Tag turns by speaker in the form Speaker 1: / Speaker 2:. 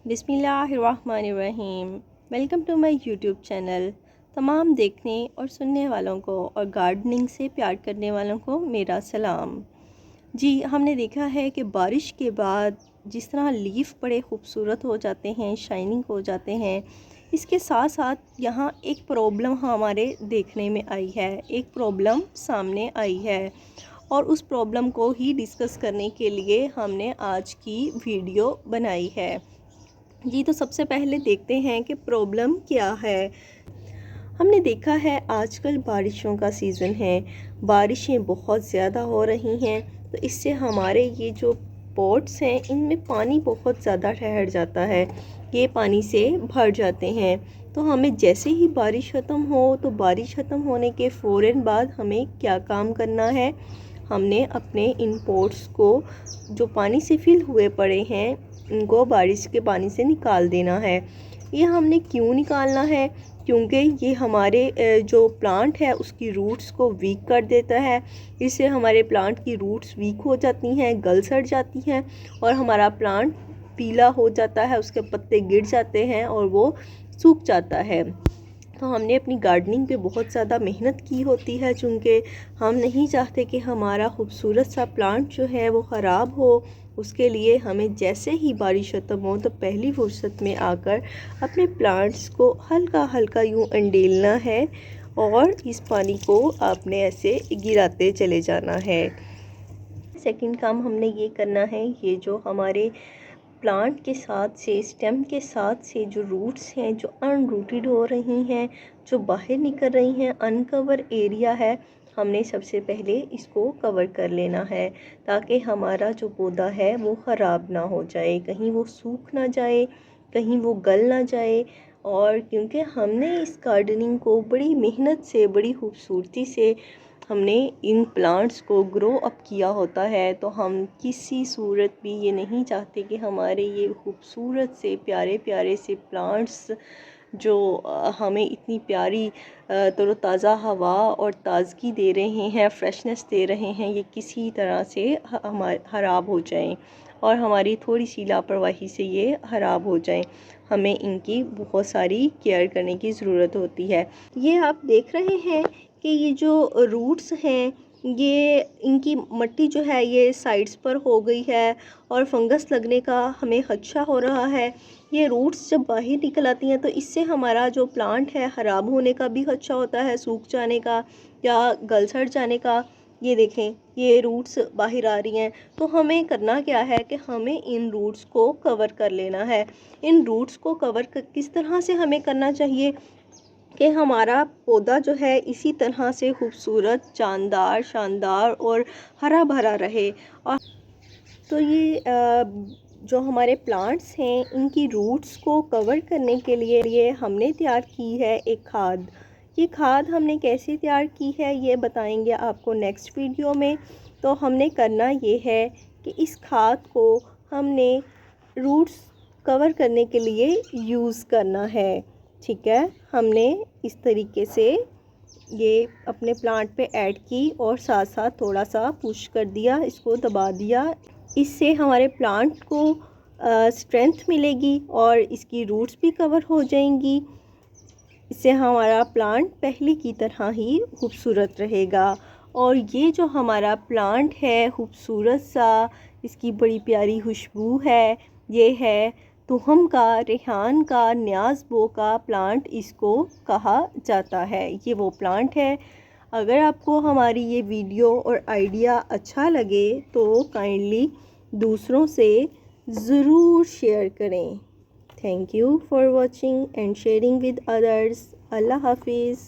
Speaker 1: बिस्मिल्लाहिर्रहमानिर्रहीम। Welcome to my YouTube channel. तमाम देखने और सुनने वालों को और गार्डनिंग से प्यार करने वालों को मेरा सलाम। जी, हमने देखा है कि बारिश के बाद जिस तरह लीफ बड़े खूबसूरत हो जाते हैं, शाइनिंग हो जाते हैं, इसके साथ साथ यहाँ एक प्रॉब्लम हमारे देखने में आई है, एक प्रॉब्लम सामने आई है और उस प्रॉब्लम को ही डिस्कस करने के लिए हमने आज की वीडियो बनाई है। जी, तो सबसे पहले देखते हैं कि प्रॉब्लम क्या है। हमने देखा है आजकल बारिशों का सीज़न है, बारिशें बहुत ज़्यादा हो रही हैं, तो इससे हमारे ये जो पॉट्स हैं इनमें पानी बहुत ज़्यादा ठहर जाता है, ये पानी से भर जाते हैं। तो हमें जैसे ही बारिश ख़त्म हो तो बारिश ख़त्म होने के फ़ौरन बाद हमें क्या काम करना है, हमने अपने इन पॉट्स को जो पानी से फिल हुए पड़े हैं इनको बारिश के पानी से निकाल देना है। ये हमने क्यों निकालना है? क्योंकि ये हमारे जो प्लांट है उसकी रूट्स को वीक कर देता है। इससे हमारे प्लांट की रूट्स वीक हो जाती हैं, गल सड़ जाती हैं और हमारा प्लांट पीला हो जाता है, उसके पत्ते गिर जाते हैं और वो सूख जाता है। तो हमने अपनी गार्डनिंग पे बहुत ज़्यादा मेहनत की होती है, चूँकि हम नहीं चाहते कि हमारा खूबसूरत सा प्लांट जो है वो ख़राब हो। उसके लिए हमें जैसे ही बारिश ख़त्म हो तो पहली फुर्सत में आकर अपने प्लांट्स को हल्का हल्का यूँ अंडेलना है और इस पानी को आपने ऐसे गिराते चले जाना है। सेकंड काम हमने ये करना है, ये जो हमारे प्लांट के साथ से, स्टेम के साथ से जो रूट्स हैं जो अनरूटेड हो रही हैं, जो बाहर निकल रही हैं, अनकवर एरिया है, हमने सबसे पहले इसको कवर कर लेना है ताकि हमारा जो पौधा है वो ख़राब ना हो जाए, कहीं वो सूख ना जाए, कहीं वो गल ना जाए। और क्योंकि हमने इस गार्डनिंग को बड़ी मेहनत से, बड़ी खूबसूरती से हमने इन प्लांट्स को ग्रो अप किया होता है, तो हम किसी सूरत भी ये नहीं चाहते कि हमारे ये खूबसूरत से प्यारे प्यारे से प्लांट्स जो हमें इतनी प्यारी तरोताज़ा हवा और ताज़गी दे रहे हैं, फ्रेशनेस दे रहे हैं, ये किसी तरह से ख़राब हो जाएं और हमारी थोड़ी सी लापरवाही से ये ख़राब हो जाएं। हमें इनकी बहुत सारी केयर करने की ज़रूरत होती है। ये आप देख रहे हैं कि ये जो रूट्स हैं, ये इनकी मट्टी जो है ये साइड्स पर हो गई है और फंगस लगने का हमें खदशा हो रहा है। ये रूट्स जब बाहर निकल आती हैं तो इससे हमारा जो प्लांट है ख़राब होने का भी खदशा होता है, सूख जाने का या गल सड़ जाने का। ये देखें, ये रूट्स बाहर आ रही हैं, तो हमें करना क्या है कि हमें इन रूट्स को कवर कर लेना है। इन रूट्स को कवर किस तरह से हमें करना चाहिए कि हमारा पौधा जो है इसी तरह से खूबसूरत, जानदार, शानदार और हरा भरा रहे। और तो ये जो हमारे प्लांट्स हैं इनकी रूट्स को कवर करने के लिए हमने तैयार की है एक खाद। ये खाद हमने कैसे तैयार की है ये बताएंगे आपको नेक्स्ट वीडियो में। तो हमने करना ये है कि इस खाद को हमने रूट्स कवर करने के लिए यूज़ करना है। ठीक है, हमने इस तरीके से ये अपने प्लांट पे ऐड की और साथ साथ थोड़ा सा पुश कर दिया, इसको दबा दिया। इससे हमारे प्लांट को स्ट्रेंथ मिलेगी और इसकी रूट्स भी कवर हो जाएंगी। इससे हमारा प्लांट पहले की तरह ही खूबसूरत रहेगा। और ये जो हमारा प्लांट है खूबसूरत सा, इसकी बड़ी प्यारी खुशबू है, ये है तुहम का, रेहान का, न्याज़बो का प्लांट इसको कहा जाता है। ये वो प्लांट है। अगर आपको हमारी ये वीडियो और आइडिया अच्छा लगे तो काइंडली दूसरों से ज़रूर शेयर करें। Thank you for watching and sharing with others. अल्लाह हाफिज़।